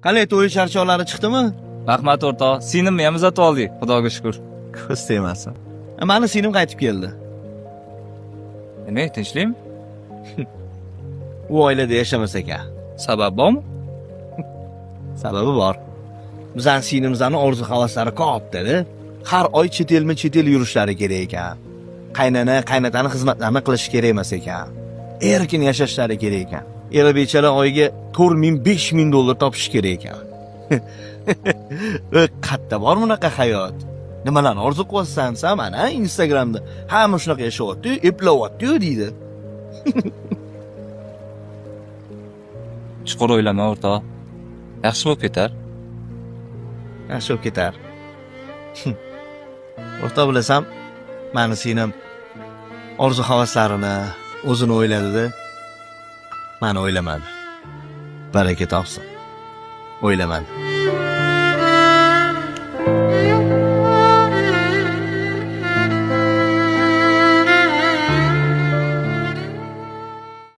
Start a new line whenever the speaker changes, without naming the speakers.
Qanday to'y charchoqlari chiqdimi?
Rahmat o'rtoq. Singlimni ham uzatib oldik, xudoga shukr.
Ko'z tegmasin. Mani singlim qaytib keldi.
Nima, tinchlikmi?
U oilada yashamas ekan.
Sabab bormi?
Sababi bor. Bizning singlimizning orzu-havaslari ko'p-da. Har oy chet el yurishlari kerak ekan. Qaynana, qaynotani xizmatlarini qilish kerak emas ekan. Erkin yashashlari kerak ekan. Eri bechara oyiga 4000-5000 dollar topish kerak ekan. Qatta bor bunaqa hayot. Nimalarni orzu qilyapsan mana Instagramda hamma shunaqa yashayapti, eplayapti deydi.
Chuqur o'ylama o'rtoq. Yaxshi bo'lib ketar.
Yaxshi bo'lib ketar. O'rtoq bilasam, mani singlim orzu-havaslarini o'zini o'yladi-da, mani o'ylamadi. Baraka topsin. O'ylamadi.